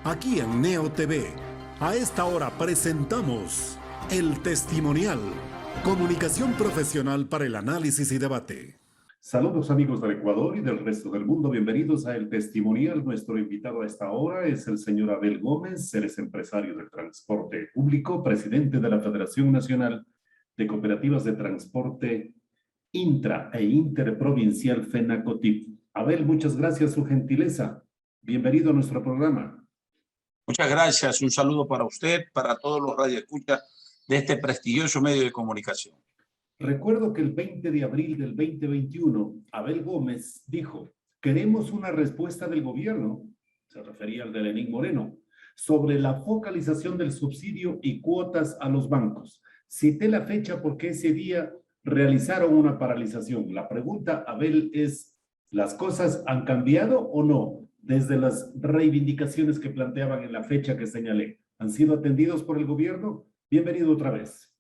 Aquí en Neo TV, a esta hora presentamos El Testimonial, comunicación profesional para el análisis y debate. Saludos amigos del Ecuador y del resto del mundo, bienvenidos a El Testimonial. Nuestro invitado a esta hora es el señor Abel Gómez, él es empresario del transporte público, presidente de la Federación Nacional de Cooperativas de Transporte Intra e Interprovincial FENACOTIP. Abel, muchas gracias su gentileza. Bienvenido a nuestro programa. Muchas gracias. Un saludo para usted, para todos los radioescuchas de este prestigioso medio de comunicación. Recuerdo que el 20 de abril del 2021, Abel Gómez dijo, queremos una respuesta del gobierno, se refería al de Lenín Moreno, sobre la focalización del subsidio y cuotas a los bancos. Cité la fecha porque ese día realizaron una paralización. La pregunta, Abel, es, ¿las cosas han cambiado o no? Desde las reivindicaciones que planteaban en la fecha que señalé, ¿han sido atendidos por el gobierno? Bienvenido otra vez.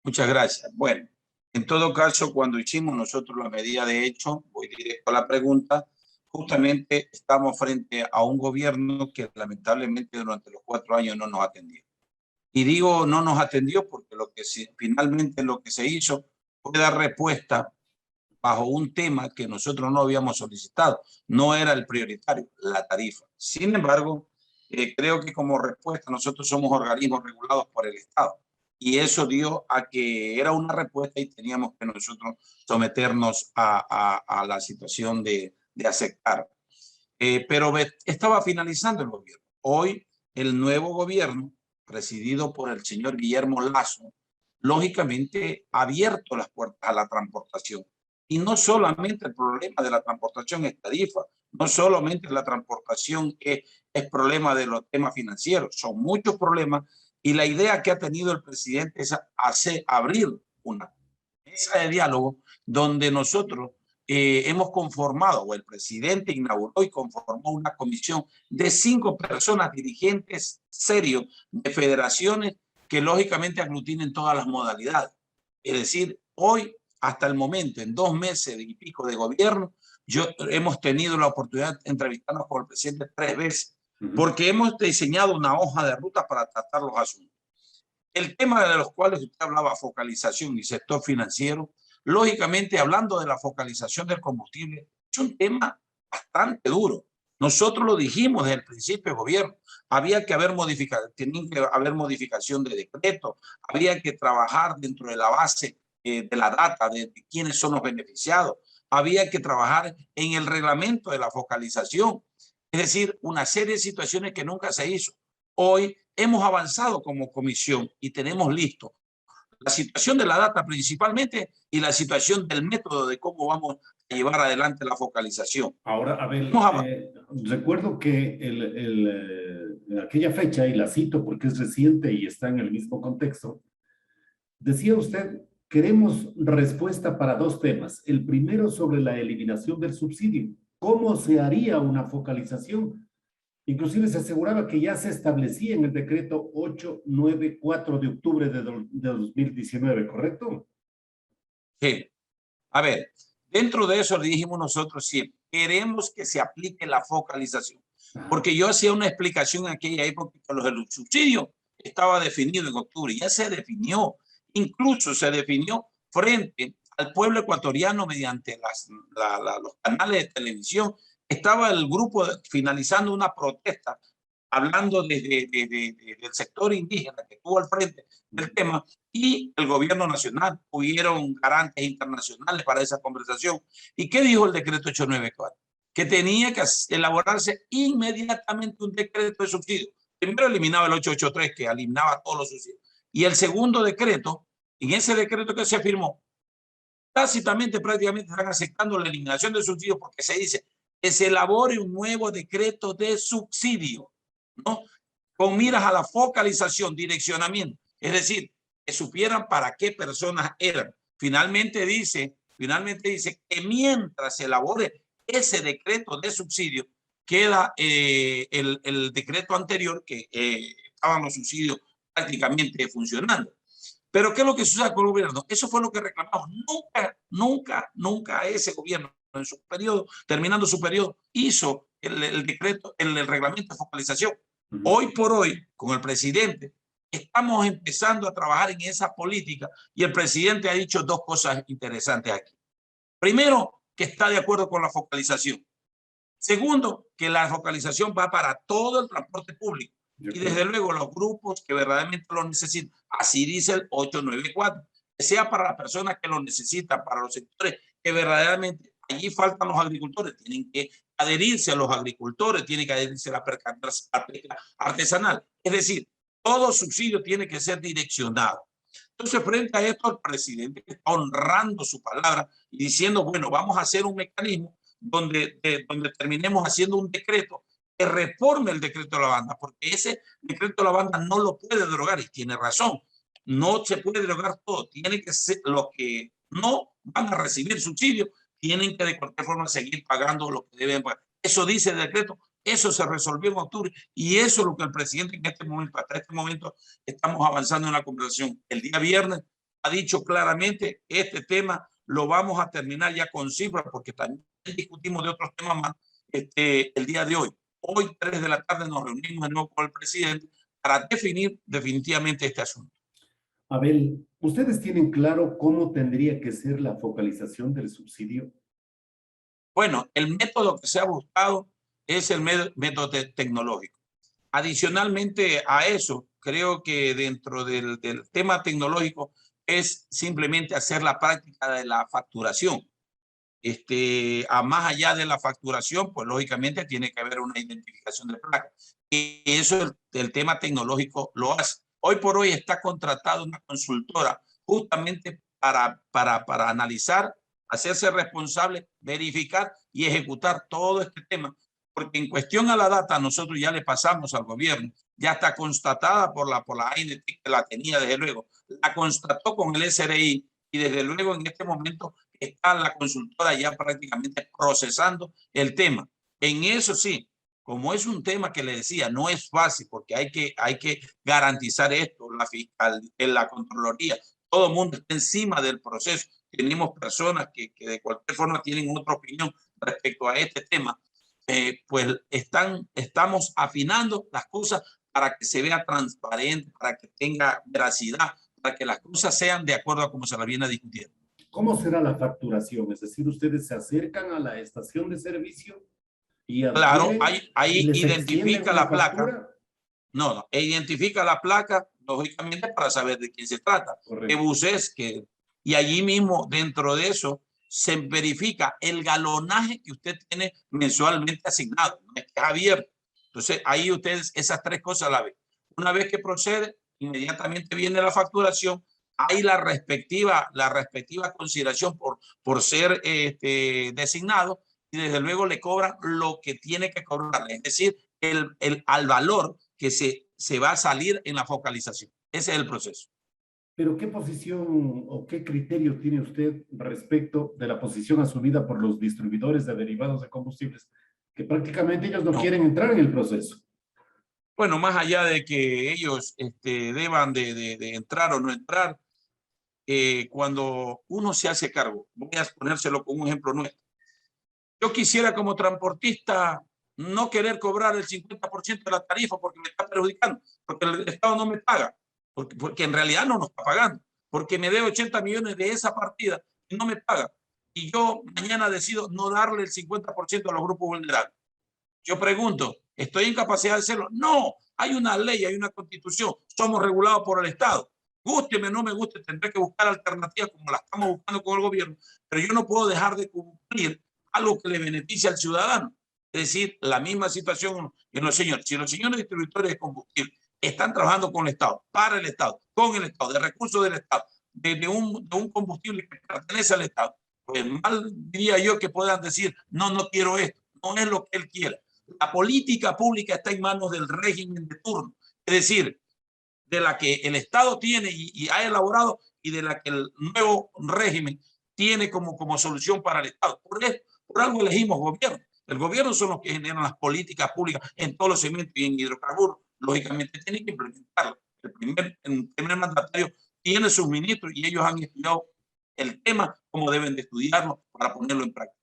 Muchas gracias. Bueno, en todo caso, cuando hicimos nosotros la medida de hecho, voy directo a la pregunta, justamente estamos frente a un gobierno que lamentablemente durante los 4 años no nos atendió. Y digo no nos atendió porque finalmente lo que se hizo fue dar respuesta bajo un tema que nosotros no habíamos solicitado. No era el prioritario, la tarifa. Sin embargo, creo que como respuesta nosotros somos organismos regulados por el Estado. Y eso dio a que era una respuesta y teníamos que nosotros someternos a la situación de aceptar. Pero estaba finalizando el gobierno. Hoy el nuevo gobierno, presidido por el señor Guillermo Lasso, lógicamente ha abierto las puertas a la transportación. Y no solamente el problema de la transportación es tarifa, no solamente la transportación es problema de los temas financieros, son muchos problemas. Y la idea que ha tenido el presidente es abrir una mesa de diálogo donde nosotros hemos conformado, o el presidente inauguró y conformó una comisión de 5 personas dirigentes serios de federaciones que lógicamente aglutinen todas las modalidades. Es decir, hoy, hasta el momento, en 2 meses y pico de gobierno, hemos tenido la oportunidad de entrevistarnos con el presidente 3 veces, porque hemos diseñado una hoja de ruta para tratar los asuntos. El tema de los cuales usted hablaba, focalización y sector financiero, lógicamente hablando de la focalización del combustible, es un tema bastante duro. Nosotros lo dijimos desde el principio del gobierno, había que haber modificación de decreto, había que trabajar dentro de la base de la data de quiénes son los beneficiados, había que trabajar en el reglamento de la focalización, es decir, una serie de situaciones que nunca se hizo. Hoy hemos avanzado como comisión y tenemos listo la situación de la data principalmente y la situación del método de cómo vamos a llevar adelante la focalización. Ahora, Abel, recuerdo que aquella fecha, y la cito porque es reciente y está en el mismo contexto, decía usted, queremos respuesta para 2 temas. El primero sobre la eliminación del subsidio. ¿Cómo se haría una focalización? Inclusive se aseguraba que ya se establecía en el decreto 894 de octubre de 2019, ¿correcto? Sí. A ver, dentro de eso le dijimos nosotros siempre, queremos que se aplique la focalización. Porque yo hacía una explicación en aquella época que el subsidio estaba definido en octubre, ya se definió, incluso se definió frente al pueblo ecuatoriano mediante los canales de televisión. Estaba el grupo finalizando una protesta, hablando del sector indígena que estuvo al frente del tema, y el gobierno nacional. Hubieron garantes internacionales para esa conversación. ¿Y qué dijo el decreto 894? Que tenía que elaborarse inmediatamente un decreto de subsidio. Primero eliminaba el 883, que eliminaba todos los subsidios. Y el segundo decreto, en ese decreto que se firmó, tácitamente prácticamente están aceptando la eliminación del subsidio porque se dice que se elabore un nuevo decreto de subsidio, ¿no? Con miras a la focalización, direccionamiento. Es decir, que supieran para qué personas eran. Finalmente dice que mientras se elabore ese decreto de subsidio, queda el decreto anterior que estaban los subsidios prácticamente funcionando. Pero ¿qué es lo que sucede con el gobierno? Eso fue lo que reclamamos. Nunca ese gobierno en su periodo, terminando su periodo, hizo el decreto, el reglamento de focalización. Hoy por hoy, con el presidente, estamos empezando a trabajar en esa política y el presidente ha dicho dos cosas interesantes aquí. Primero, que está de acuerdo con la focalización. Segundo, que la focalización va para todo el transporte público y desde luego los grupos que verdaderamente lo necesitan. Así dice el 894, que sea para las personas que lo necesitan, para los sectores que verdaderamente allí faltan los agricultores, tienen que adherirse a los agricultores, tienen que adherirse a la pesca artesanal. Es decir, todo subsidio tiene que ser direccionado. Entonces, frente a esto, el presidente está honrando su palabra y diciendo, bueno, vamos a hacer un mecanismo donde terminemos haciendo un decreto que reforme el decreto de la banda, porque ese decreto de la banda no lo puede derogar y tiene razón. No se puede derogar todo. Tiene que ser los que no van a recibir subsidio, tienen que de cualquier forma seguir pagando lo que deben pagar. Eso dice el decreto, eso se resolvió en octubre y eso es lo que el presidente en este momento, hasta este momento, estamos avanzando en la conversación. El día viernes ha dicho claramente este tema lo vamos a terminar ya con cifras porque también discutimos de otros temas más el día de hoy. Hoy, 3 de la tarde, nos reunimos de nuevo con el presidente para definir definitivamente este asunto. Abel, ¿ustedes tienen claro cómo tendría que ser la focalización del subsidio? Bueno, el método que se ha buscado es el método tecnológico. Adicionalmente a eso, creo que dentro del tema tecnológico es simplemente hacer la práctica de la facturación. A más allá de la facturación, pues lógicamente tiene que haber una identificación de placa. Y eso el tema tecnológico lo hace. Hoy por hoy está contratada una consultora justamente para analizar, hacerse responsable, verificar y ejecutar todo este tema. Porque en cuestión a la data, nosotros ya le pasamos al gobierno, ya está constatada por la ANT, que la tenía desde luego, la constató con el SRI y desde luego en este momento está la consultora ya prácticamente procesando el tema. En eso sí, como es un tema que le decía, no es fácil porque hay que garantizar esto, la fiscal, la Contraloría, todo el mundo está encima del proceso. Tenemos personas que de cualquier forma tienen otra opinión respecto a este tema. Pues estamos afinando las cosas para que se vea transparente, para que tenga veracidad, para que las cosas sean de acuerdo a cómo se las viene discutiendo. ¿Cómo será la facturación? Es decir, ustedes se acercan a la estación de servicio y Claro, adquieren y ahí les extienden identifica una la placa. factura. No, identifica la placa, lógicamente, para saber de quién se trata. Correcto. ¿Qué bus es? Y allí mismo, dentro de eso, se verifica el galonaje que usted tiene mensualmente asignado, no es que es abierto. Entonces, ahí ustedes esas tres cosas la ven. Una vez que procede, inmediatamente viene la facturación, hay la respectiva consideración por ser designado y desde luego le cobran lo que tiene que cobrarle, es decir, al valor que se va a salir en la focalización. Ese es el proceso. Pero ¿qué posición o qué criterio tiene usted respecto de la posición asumida por los distribuidores de derivados de combustibles, que prácticamente ellos no quieren entrar en el proceso? Bueno, más allá de que ellos deban de entrar o no entrar, cuando uno se hace cargo, voy a ponérselo como un ejemplo nuestro. Yo quisiera como transportista no querer cobrar el 50% de la tarifa porque me está perjudicando, porque el Estado no me paga, porque en realidad no nos está pagando, porque me debe 80 millones de esa partida y no me paga. Y yo mañana decido no darle el 50% a los grupos vulnerables. Yo pregunto, ¿estoy en capacidad de hacerlo? No, hay una ley, hay una constitución, somos regulados por el Estado. Gústeme o no me guste, tendré que buscar alternativas como la estamos buscando con el gobierno, pero yo no puedo dejar de cumplir algo que le beneficia al ciudadano. Es decir, la misma situación en los señores. Si los señores distribuidores de combustible están trabajando con el Estado, para el Estado, con el Estado, de recursos del Estado, de un combustible que pertenece al Estado, pues mal diría yo que puedan decir, no, no quiero esto, no es lo que él quiere. La política pública está en manos del régimen de turno, es decir, de la que el Estado tiene y ha elaborado y de la que el nuevo régimen tiene como solución para el Estado. Por algo elegimos gobierno. El gobierno son los que generan las políticas públicas en todos los segmentos y en hidrocarburos. Lógicamente tienen que implementarlo. El primer mandatario tiene sus ministros y ellos han estudiado el tema como deben de estudiarlo para ponerlo en práctica.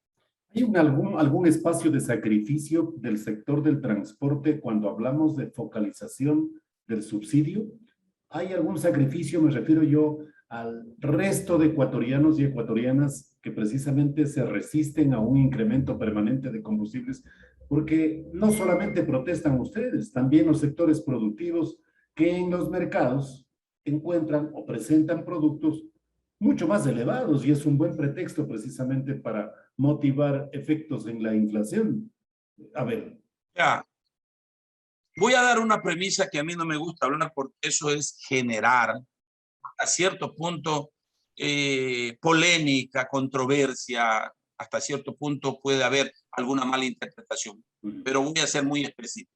¿Hay algún espacio de sacrificio del sector del transporte cuando hablamos de focalización del subsidio? ¿Hay algún sacrificio, me refiero yo, al resto de ecuatorianos y ecuatorianas que precisamente se resisten a un incremento permanente de combustibles? Porque no solamente protestan ustedes, también los sectores productivos que en los mercados encuentran o presentan productos mucho más elevados y es un buen pretexto precisamente para motivar efectos en la inflación. A ver. Ya, voy a dar una premisa que a mí no me gusta hablar porque eso es generar a cierto punto polémica, controversia, hasta cierto punto puede haber alguna mala interpretación, pero voy a ser muy específico.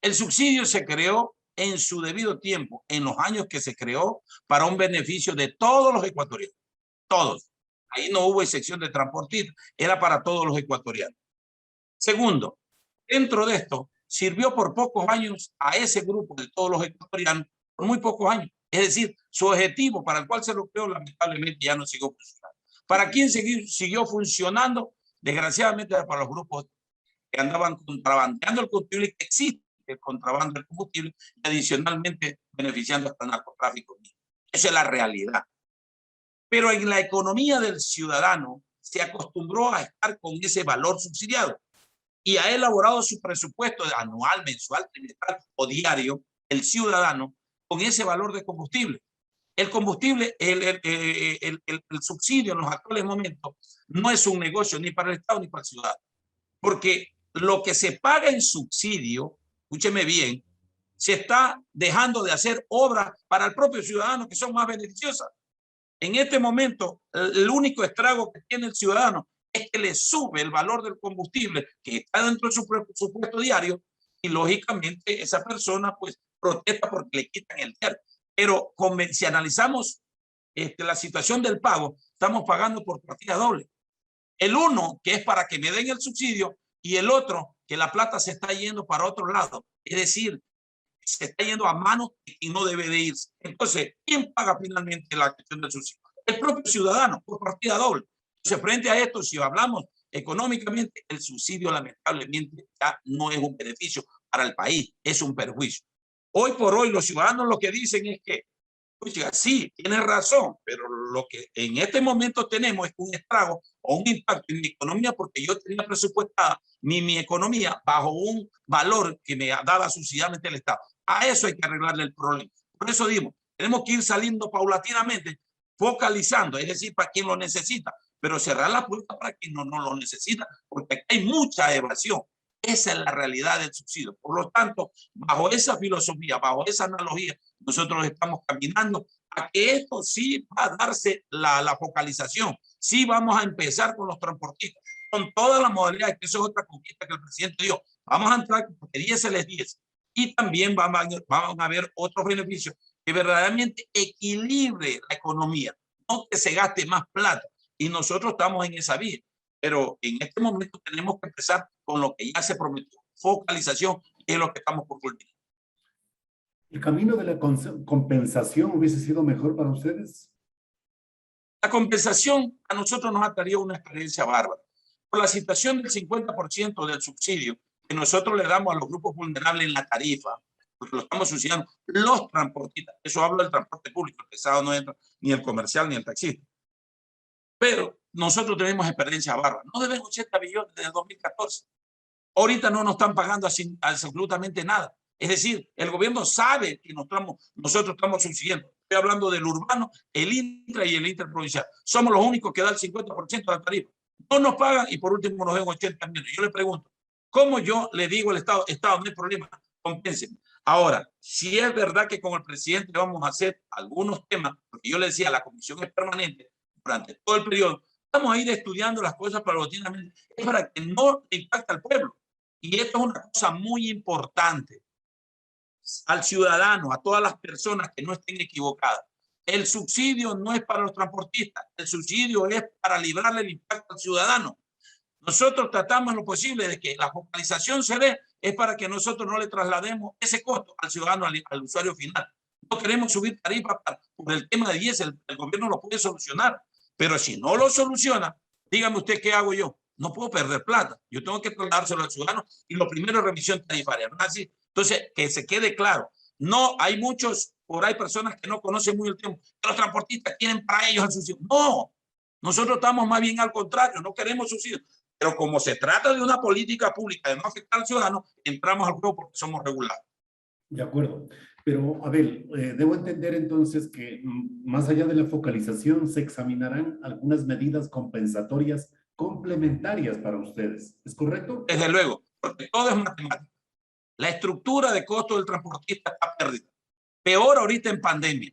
El subsidio se creó en su debido tiempo, en los años que se creó, para un beneficio de todos los ecuatorianos, todos. Ahí no hubo excepción de transportistas, era para todos los ecuatorianos. Segundo, dentro de esto, sirvió por pocos años a ese grupo de todos los ecuatorianos, por muy pocos años. Es decir, su objetivo para el cual se lo creó, lamentablemente ya no siguió funcionando. ¿Para quién siguió funcionando? Desgraciadamente para los grupos que andaban contrabandeando el combustible, que existe el contrabando del combustible, y adicionalmente beneficiando hasta el narcotráfico. Esa es la realidad. Pero en la economía del ciudadano se acostumbró a estar con ese valor subsidiado y ha elaborado su presupuesto anual, mensual, trimestral o diario, el ciudadano, con ese valor de combustible. El combustible, el subsidio en los actuales momentos no es un negocio ni para el Estado ni para el ciudadano, porque lo que se paga en subsidio, escúcheme bien, se está dejando de hacer obras para el propio ciudadano que son más beneficiosas. En este momento, el único estrago que tiene el ciudadano es que le sube el valor del combustible que está dentro de su presupuesto diario y lógicamente esa persona pues protesta porque le quitan el diario. Pero si analizamos la situación del pago, estamos pagando por partida doble. El uno que es para que me den el subsidio y el otro que la plata se está yendo para otro lado. Es decir, se está yendo a manos y no debe de irse. Entonces, ¿quién paga finalmente la cuestión del subsidio? El propio ciudadano, por partida doble. Entonces, frente a esto, si hablamos económicamente, el subsidio lamentablemente ya no es un beneficio para el país, es un perjuicio. Hoy por hoy los ciudadanos lo que dicen es que, oiga, sí, tiene razón, pero lo que en este momento tenemos es un estrago o un impacto en mi economía porque yo tenía presupuestada mi economía bajo un valor que me daba subsidiariamente el Estado. A eso hay que arreglarle el problema. Por eso digo, tenemos que ir saliendo paulatinamente, focalizando, es decir, para quien lo necesita, pero cerrar la puerta para quien no lo necesita, porque aquí hay mucha evasión. Esa es la realidad del subsidio. Por lo tanto, bajo esa filosofía, bajo esa analogía, nosotros estamos caminando a que esto sí va a darse la focalización. Sí vamos a empezar con los transportistas, con todas las modalidades, que eso es otra conquista que el presidente dio. Vamos a entrar porque 10 se les 10. Y también van a haber otros beneficios que verdaderamente equilibre la economía, no que se gaste más plata. Y nosotros estamos en esa vía. Pero en este momento tenemos que empezar con lo que ya se prometió, focalización, y es lo que estamos por culminar. ¿El camino de la compensación hubiese sido mejor para ustedes? La compensación a nosotros nos traería una experiencia bárbara. Por la situación del 50% del subsidio que nosotros le damos a los grupos vulnerables en la tarifa, porque lo estamos subsidiando, los transportistas, eso hablo del transporte público, el pesado no entra, ni el comercial, ni el taxista. Pero nosotros tenemos experiencia bárbara. No deben 80 billones desde el 2014. Ahorita no nos están pagando absolutamente nada. Es decir, el gobierno sabe que nosotros estamos subsidiando. Estoy hablando del urbano, el intra y el interprovincial. Somos los únicos que dan el 50% de la tarifa. No nos pagan y por último nos den 80 millones. Yo le pregunto, ¿cómo yo le digo al Estado, no hay problema, compénsenme? Ahora, si es verdad que con el presidente vamos a hacer algunos temas, porque yo le decía, la comisión es permanente durante todo el periodo, vamos a ir estudiando las cosas paulatinamente, es para que no impacte al pueblo. Y esto es una cosa muy importante. Al ciudadano, a todas las personas que no estén equivocadas. El subsidio no es para los transportistas, el subsidio es para librarle el impacto al ciudadano. Nosotros tratamos lo posible de que la focalización se dé, es para que nosotros no le traslademos ese costo al ciudadano, al usuario final. No queremos subir tarifas por el tema de diésel, el gobierno lo puede solucionar, pero si no lo soluciona, dígame usted qué hago yo. no puedo perder plata. Yo tengo que trasladárselo al ciudadano y lo primero es revisión tarifaria, ¿no es así? Entonces, que se quede claro. No, hay muchos, por ahí personas que no conocen muy el tiempo, que los transportistas tienen para ellos el subsidio. No, nosotros estamos más bien al contrario, no queremos subsidios. Pero como se trata de una política pública de no afectar al ciudadano, entramos al juego porque somos regulados. De acuerdo. Pero, Abel, debo entender entonces que más allá de la focalización, se examinarán algunas medidas compensatorias complementarias para ustedes. ¿Es correcto? Desde luego, porque todo es matemática. La estructura de costo del transportista está perdida. Peor ahorita en pandemia.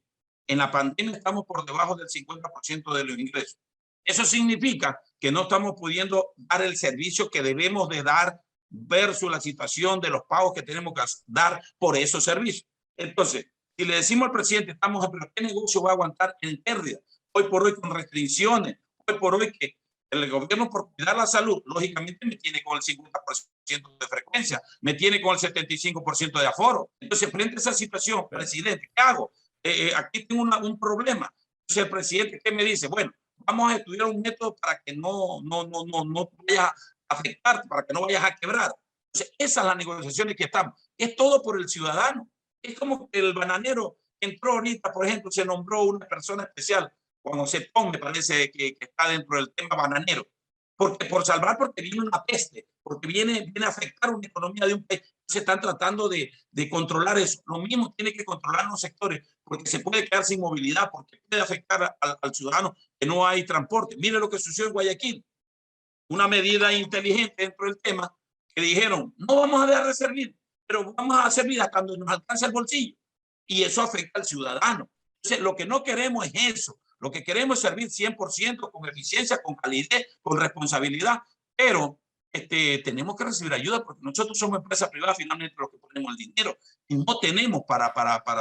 En la pandemia estamos por debajo del 50% de los ingresos. Eso significa que no estamos pudiendo dar el servicio que debemos de dar versus la situación de los pagos que tenemos que dar por esos servicios. Entonces, si le decimos al presidente, estamos, pero ¿qué negocio va a aguantar en pérdida? Hoy por hoy con restricciones, hoy por hoy que el gobierno por cuidar la salud, lógicamente me tiene con el 50% de frecuencia, me tiene con el 75% de aforo. Entonces, frente a esa situación, presidente, ¿qué hago? Aquí tengo un problema. Entonces, el presidente, ¿qué me dice? Bueno, vamos a estudiar un método para que no vayas a afectar, para que no vayas a quebrar. Entonces, esas son las negociaciones que estamos. Es todo por el ciudadano. Es como que el bananero entró ahorita, por ejemplo, se nombró una persona especial, Juan José Pons, me parece que está dentro del tema bananero, porque por salvar, porque viene una peste, porque viene a afectar una economía de un país. Se están tratando de controlar eso. Lo mismo tiene que controlar los sectores, porque se puede quedar sin movilidad, porque puede afectar al ciudadano que no hay transporte. Mire lo que sucedió en Guayaquil. Una medida inteligente dentro del tema, que dijeron, no vamos a dejar de servir, pero vamos a servir hasta cuando nos alcance el bolsillo. Y eso afecta al ciudadano. Entonces, lo que no queremos es eso. Lo que queremos es servir 100% con eficiencia, con calidez, con responsabilidad, pero tenemos que recibir ayuda porque nosotros somos empresa privada, finalmente los que ponemos el dinero y no tenemos para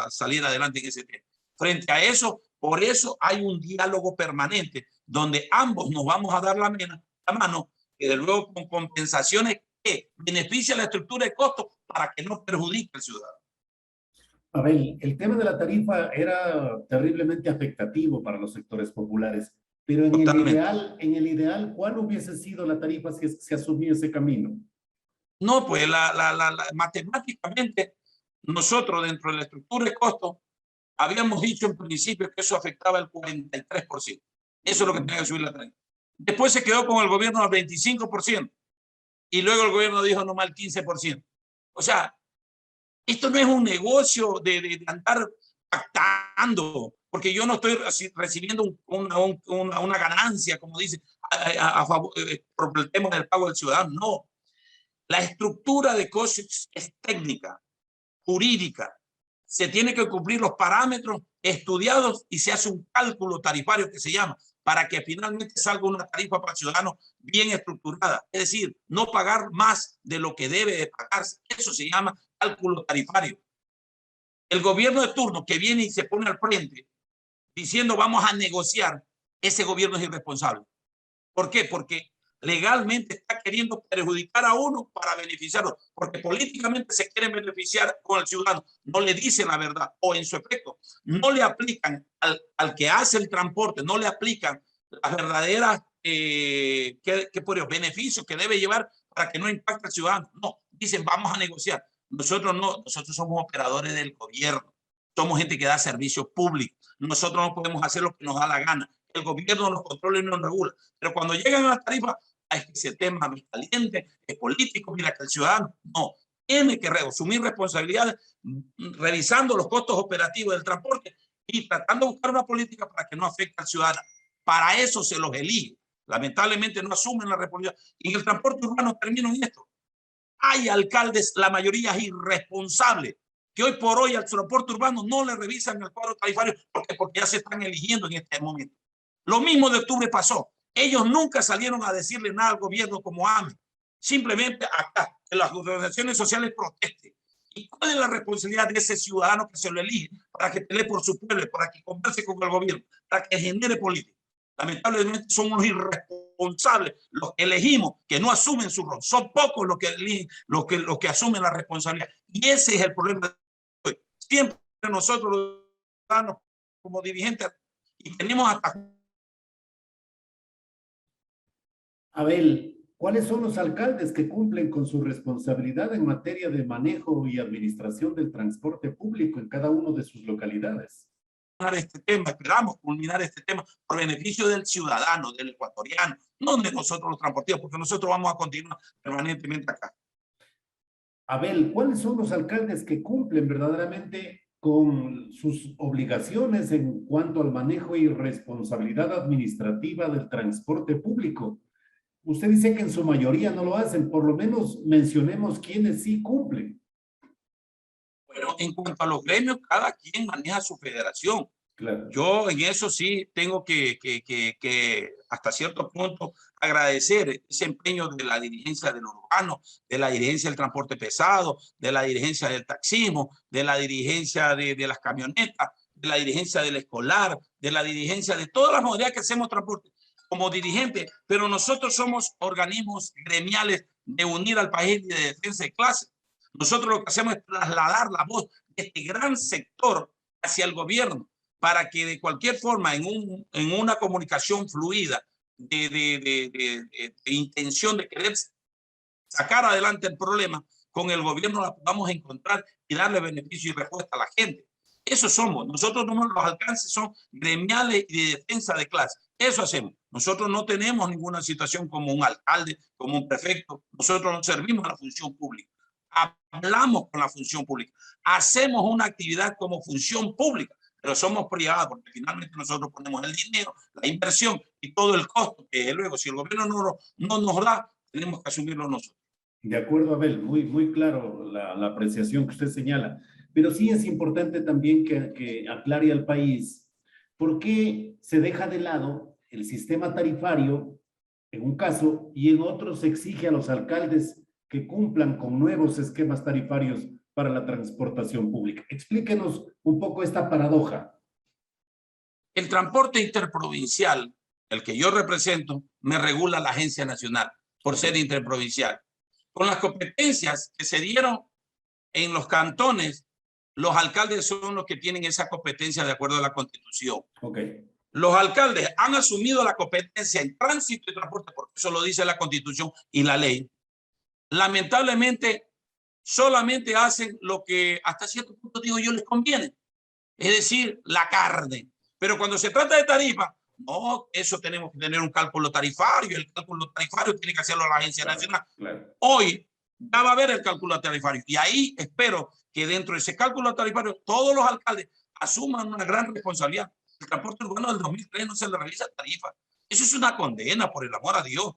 salir adelante en ese tema. Frente a eso, por eso hay un diálogo permanente donde ambos nos vamos a dar la mano y de luego con compensaciones que benefician la estructura de costos para que no perjudique al ciudadano. Abel, el tema de la tarifa era terriblemente afectativo para los sectores populares, pero Totalmente. en el ideal, ¿cuál hubiese sido la tarifa si se asumió ese camino? No, pues matemáticamente nosotros dentro de la estructura de costos habíamos dicho en principio que eso afectaba el 43%. Eso es lo que tenía que subir la tarifa. Después se quedó con el gobierno al 25% y luego el gobierno dijo nomás el 15%. O sea, esto no es un negocio de andar pactando, porque yo no estoy recibiendo una ganancia, como dice, a favor, por el tema del pago del ciudadano. No. La estructura de costos es técnica, jurídica. Se tiene que cumplir los parámetros estudiados y se hace un cálculo tarifario que se llama para que finalmente salga una tarifa para el ciudadano bien estructurada. Es decir, no pagar más de lo que debe de pagarse. Eso se llama cálculo tarifario. El gobierno de turno que viene y se pone al frente diciendo vamos a negociar, ese gobierno es irresponsable. ¿Por qué? Porque legalmente está queriendo perjudicar a uno para beneficiarlo, porque políticamente se quieren beneficiar con el ciudadano, no le dicen la verdad, o en su efecto, no le aplican al que hace el transporte, no le aplican las verdaderas beneficios que debe llevar para que no impacte al ciudadano. No, dicen vamos a negociar. Nosotros no, nosotros somos operadores del gobierno, somos gente que da servicios públicos, nosotros no podemos hacer lo que nos da la gana, el gobierno nos controla y nos regula, pero cuando llegan a las tarifas, es que ese tema es caliente, es político, mira que el ciudadano no, tiene que asumir responsabilidades revisando los costos operativos del transporte y tratando de buscar una política para que no afecte al ciudadano. Para eso se los elige. Lamentablemente no asumen la responsabilidad. Y en el transporte urbano termino en esto. Hay alcaldes, la mayoría es irresponsable, que hoy por hoy al transporte urbano no le revisan el cuadro tarifario porque ya se están eligiendo en este momento. Lo mismo de octubre pasó. Ellos nunca salieron a decirle nada al gobierno como AME. Simplemente acá, que las organizaciones sociales protesten. ¿Y cuál es la responsabilidad de ese ciudadano que se lo elige para que pelee por su pueblo, para que converse con el gobierno, para que genere política? Lamentablemente somos irresponsables los que elegimos que no asumen su rol. Son pocos los que asumen la responsabilidad. Y ese es el problema de hoy. Siempre nosotros los ciudadanos como dirigentes y tenemos hasta... Abel, ¿Cuáles son los alcaldes que cumplen con su responsabilidad en materia de manejo y administración del transporte público en cada uno de sus localidades? Este tema, esperamos culminar este tema por beneficio del ciudadano, del ecuatoriano, no de nosotros los transportistas, porque nosotros vamos a continuar permanentemente acá. Abel, ¿cuáles son los alcaldes que cumplen verdaderamente con sus obligaciones en cuanto al manejo y responsabilidad administrativa del transporte público? Usted dice que en su mayoría no lo hacen, por lo menos mencionemos quiénes sí cumplen. Bueno, en cuanto a los gremios, cada quien maneja su federación. Claro. Yo en eso sí tengo que hasta cierto punto agradecer ese empeño de la dirigencia del urbano, de la dirigencia del transporte pesado, de la dirigencia del taxismo, de la dirigencia de las camionetas, de la dirigencia del escolar, de la dirigencia de todas las modalidades que hacemos transporte como dirigente, pero nosotros somos organismos gremiales de unir al país y de defensa de clase. Nosotros lo que hacemos es trasladar la voz de este gran sector hacia el gobierno para que de cualquier forma en una comunicación fluida de intención de querer sacar adelante el problema, con el gobierno la podamos encontrar y darle beneficio y respuesta a la gente. Eso somos. Nosotros los alcances son gremiales y de defensa de clase. Eso hacemos. Nosotros no tenemos ninguna situación como un alcalde, como un prefecto. Nosotros no servimos a la función pública. Hablamos con la función pública. Hacemos una actividad como función pública, pero somos privados porque finalmente nosotros ponemos el dinero, la inversión y todo el costo que luego si el gobierno no nos da, tenemos que asumirlo nosotros. De acuerdo, Abel, muy claro la apreciación que usted señala. Pero sí es importante también que aclare al país por qué se deja de lado el sistema tarifario en un caso y en otro se exige a los alcaldes que cumplan con nuevos esquemas tarifarios para la transportación pública. Explíquenos un poco esta paradoja. El transporte interprovincial, el que yo represento, me regula la Agencia Nacional por ser interprovincial. Con las competencias que se dieron en los cantones, los alcaldes son los que tienen esa competencia de acuerdo a la Constitución. Okay. Los alcaldes han asumido la competencia en tránsito y transporte, porque eso lo dice la Constitución y la ley. Lamentablemente, solamente hacen lo que hasta cierto punto, digo yo, les conviene. Es decir, la carne. Pero cuando se trata de tarifa, no, eso tenemos que tener un cálculo tarifario. El cálculo tarifario tiene que hacerlo la Agencia Nacional. Claro. Hoy ya va a haber el cálculo tarifario. Y ahí espero que dentro de ese cálculo tarifario todos los alcaldes asuman una gran responsabilidad. El transporte urbano del 2003 no se le revisa tarifa. Eso es una condena, por el amor a Dios.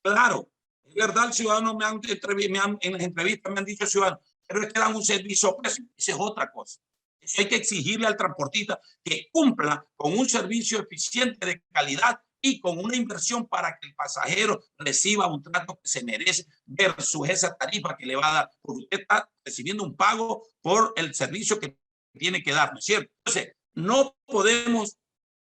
Claro, es verdad, el ciudadano en las entrevistas me han dicho ciudadanos, pero es que dan un servicio a precio. Esa es otra cosa. Eso hay que exigirle al transportista que cumpla con un servicio eficiente de calidad y con una inversión para que el pasajero reciba un trato que se merece versus esa tarifa que le va a dar, porque usted está recibiendo un pago por el servicio que tiene que dar, ¿no es cierto? Entonces, no podemos,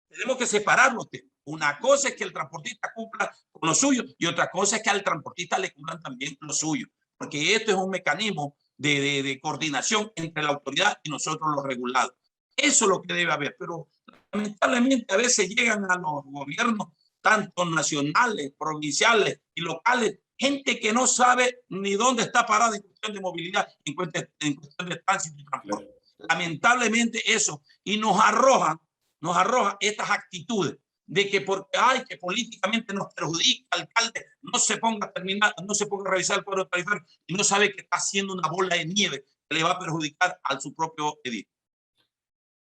tenemos que separar los temas. Una cosa es que el transportista cumpla con lo suyo y otra cosa es que al transportista le cumplan también lo suyo, porque esto es un mecanismo de coordinación entre la autoridad y nosotros los regulados. Eso es lo que debe haber, pero lamentablemente a veces llegan a los gobiernos, tanto nacionales, provinciales y locales, gente que no sabe ni dónde está parada en cuestión de movilidad, en cuestión de tránsito y transporte. Lamentablemente eso, y nos arroja estas actitudes de que porque que políticamente nos perjudica al alcalde, no se ponga a revisar el cuadro tarifario y no sabe que está haciendo una bola de nieve que le va a perjudicar a su propio edil.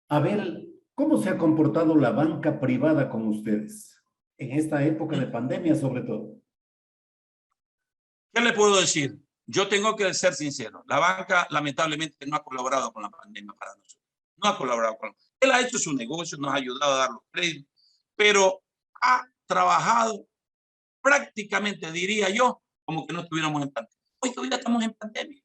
A ver, ¿cómo se ha comportado la banca privada con ustedes en esta época de pandemia sobre todo? ¿Qué le puedo decir? Yo tengo que ser sincero. La banca lamentablemente no ha colaborado con la pandemia para nosotros. No ha colaborado con nosotros. Él ha hecho su negocio, nos ha ayudado a dar los créditos, pero ha trabajado prácticamente, diría yo, como que no estuviéramos en pandemia. Hoy todavía estamos en pandemia.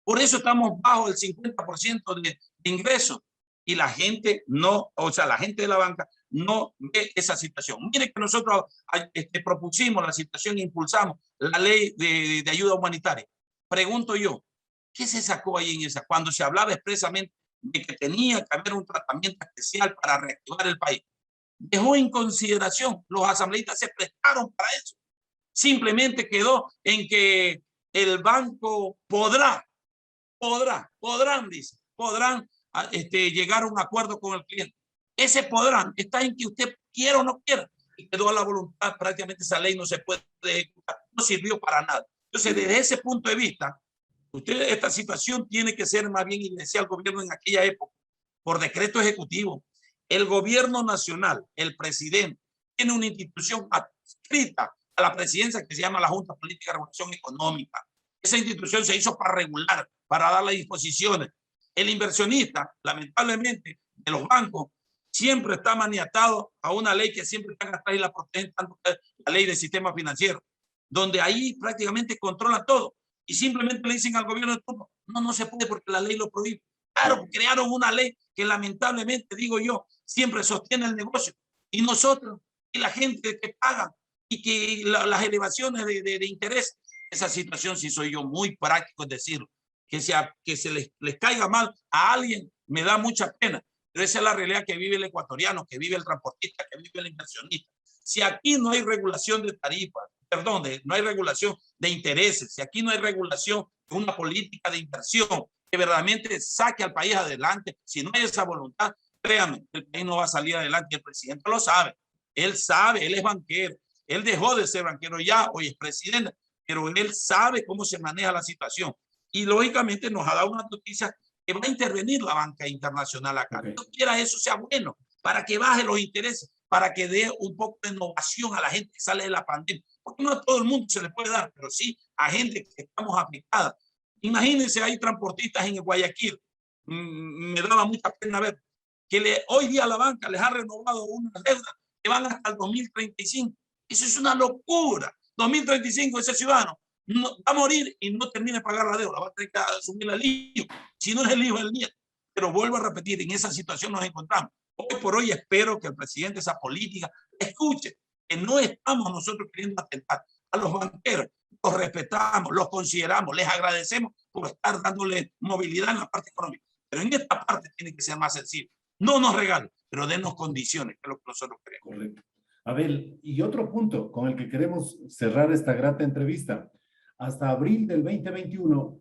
Por eso estamos bajo el 50% de ingresos. Y la gente no, o sea, la gente de la banca no ve esa situación. Mire que nosotros propusimos la situación, impulsamos la ley de ayuda humanitaria. Pregunto yo, ¿qué se sacó ahí en esa? Cuando se hablaba expresamente de que tenía que haber un tratamiento especial para reactivar el país. Dejó en consideración, los asambleístas se prestaron para eso. Simplemente quedó en que el banco podrán, dice, podrán llegar a un acuerdo con el cliente. Ese podrán está en que usted quiera o no quiera. Y quedó a la voluntad, prácticamente esa ley no se puede ejecutar, no sirvió para nada. Entonces, desde ese punto de vista, esta situación tiene que ser más bien, y decía el gobierno en aquella época, por decreto ejecutivo. El gobierno nacional, el presidente, tiene una institución adscrita a la presidencia que se llama la Junta Política de Regulación Económica. Esa institución se hizo para regular, para darle disposiciones. El inversionista, lamentablemente, de los bancos, siempre está maniatado a una ley que siempre están atrás y la protegen, tanto que la ley del sistema financiero, donde ahí prácticamente controla todo. Y simplemente le dicen al gobierno de turno, no se puede porque la ley lo prohíbe. Claro, crearon una ley que lamentablemente, digo yo, siempre sostiene el negocio. Y nosotros, y la gente que paga, y que las elevaciones de interés, esa situación, si soy yo muy práctico en decirlo, que se les caiga mal a alguien, me da mucha pena. Pero esa es la realidad que vive el ecuatoriano, que vive el transportista, que vive el inversionista. Si aquí no hay regulación de tarifas, perdón, no hay regulación de intereses, si aquí no hay regulación de una política de inversión que verdaderamente saque al país adelante, si no hay esa voluntad, créanme, el país no va a salir adelante. Y el presidente lo sabe, él es banquero, él dejó de ser banquero ya, hoy es presidente, pero él sabe cómo se maneja la situación. Y lógicamente nos ha dado una noticia que va a intervenir la banca internacional acá. Okay. No quiera eso sea bueno, para que baje los intereses, para que dé un poco de innovación a la gente que sale de la pandemia. Porque no a todo el mundo se le puede dar, pero sí a gente que estamos afectada. Imagínense, hay transportistas en Guayaquil. Me daba mucha pena ver que hoy día la banca les ha renovado unas deudas que van hasta el 2035. Eso es una locura. 2035 ese ciudadano va a morir y no termina de pagar la deuda, va a tener que asumir el hijo. Si no es el hijo, es el nieto. Pero vuelvo a repetir, en esa situación nos encontramos. Hoy por hoy espero que el presidente esa política escuche que no estamos nosotros queriendo atentar a los banqueros. Los respetamos, los consideramos, les agradecemos por estar dándole movilidad en la parte económica. Pero en esta parte tiene que ser más sencillo. No nos regalen, pero denos condiciones, que es lo que nosotros queremos. Correcto. Abel, y otro punto con el que queremos cerrar esta grata entrevista. Hasta abril del 2021,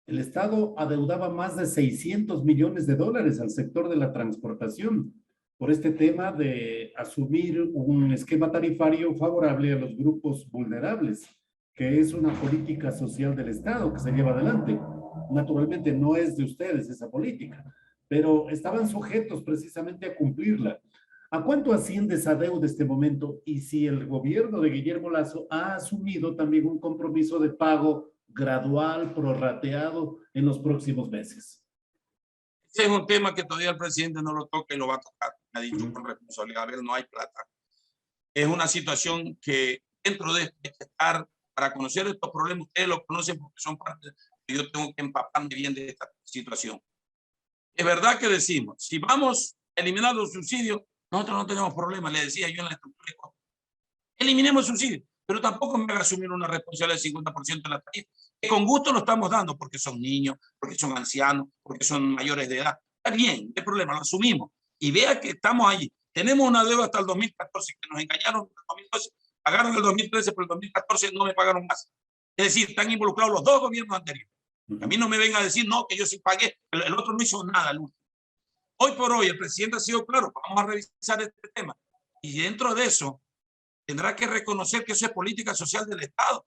el Estado adeudaba más de 600 millones de dólares al sector de la transportación por este tema de asumir un esquema tarifario favorable a los grupos vulnerables, que es una política social del Estado que se lleva adelante. Naturalmente no es de ustedes esa política, pero estaban sujetos precisamente a cumplirla. ¿A cuánto asciende esa deuda en este momento? Y si el gobierno de Guillermo Lasso ha asumido también un compromiso de pago gradual, prorrateado en los próximos meses. Ese es un tema que todavía el presidente no lo toca y lo va a tocar. Me ha dicho con responsabilidad, a ver, no hay plata. Es una situación que dentro de estar, para conocer estos problemas, ustedes lo conocen porque son parte, yo tengo que empaparme bien de esta situación. Es verdad que decimos, si vamos a eliminar los subsidios, nosotros no tenemos problema, le decía yo en la estructura de costos. Eliminemos subsidios, pero tampoco me haga asumir una responsabilidad del 50% de la tarifa, que con gusto lo estamos dando porque son niños, porque son ancianos, porque son mayores de edad. Está bien, no hay problema, lo asumimos. Y vea que estamos allí. Tenemos una deuda hasta el 2014, que nos engañaron en el 2012, pagaron el 2013, pero el 2014 no me pagaron más. Es decir, están involucrados los dos gobiernos anteriores. A mí no me venga a decir, no, que yo sí pagué, el otro no hizo nada. Hoy por hoy el presidente ha sido claro, vamos a revisar este tema. Y dentro de eso, tendrá que reconocer que eso es política social del Estado.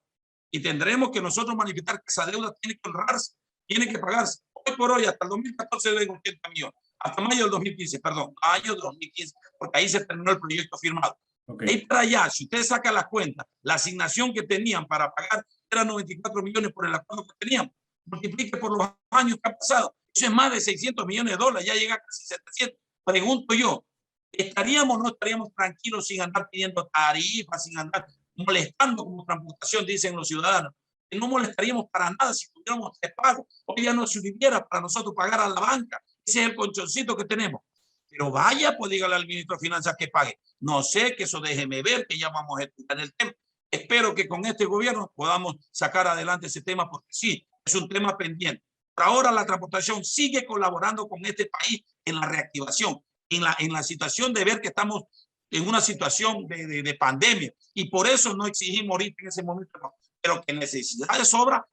Y tendremos que nosotros manifestar que esa deuda tiene que honrarse, tiene que pagarse. Hoy por hoy, hasta el 2014 deben 80 millones. Hasta mayo del 2015, perdón, mayo del 2015, porque ahí se terminó el proyecto firmado. Okay. Ahí para allá, si usted saca las cuentas, la asignación que tenían para pagar era 94 millones por el acuerdo que teníamos. Multiplique por los años que han pasado. Eso es más de 600 millones de dólares, ya llega a casi 700. Pregunto yo, ¿estaríamos o no estaríamos tranquilos sin andar pidiendo tarifas, sin andar molestando como transportación, dicen los ciudadanos? Que no molestaríamos para nada si tuviéramos este pago. Hoy ya no se hubiera para nosotros pagar a la banca. Ese es el colchoncito que tenemos. Pero vaya, pues dígale al ministro de Finanzas que pague. No sé, que eso déjeme ver, que ya vamos a estudiar el tema. Espero que con este gobierno podamos sacar adelante ese tema, porque sí, es un tema pendiente. Por ahora la transportación sigue colaborando con este país en la reactivación, en la situación de ver que estamos en una situación de pandemia. Y por eso no exigimos ahorita en ese momento, pero que necesidades sobra.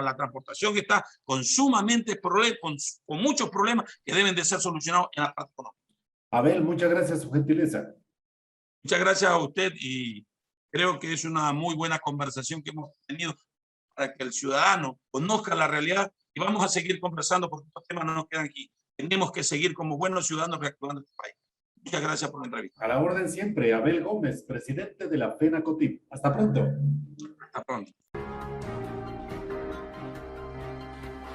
La transportación está con sumamente problemas, con muchos problemas que deben de ser solucionados en la parte económica. Abel, muchas gracias por su gentileza. Muchas gracias a usted y creo que es una muy buena conversación que hemos tenido para que el ciudadano conozca la realidad y vamos a seguir conversando porque estos temas no nos quedan aquí. Tenemos que seguir como buenos ciudadanos reactivando este país. Muchas gracias por la entrevista. A la orden siempre, Abel Gómez, presidente de la FENACOTIP. Hasta pronto. Hasta pronto.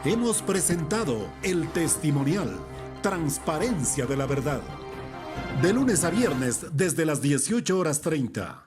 Hemos presentado el testimonial Transparencia de la Verdad. De lunes a viernes desde las 18:30.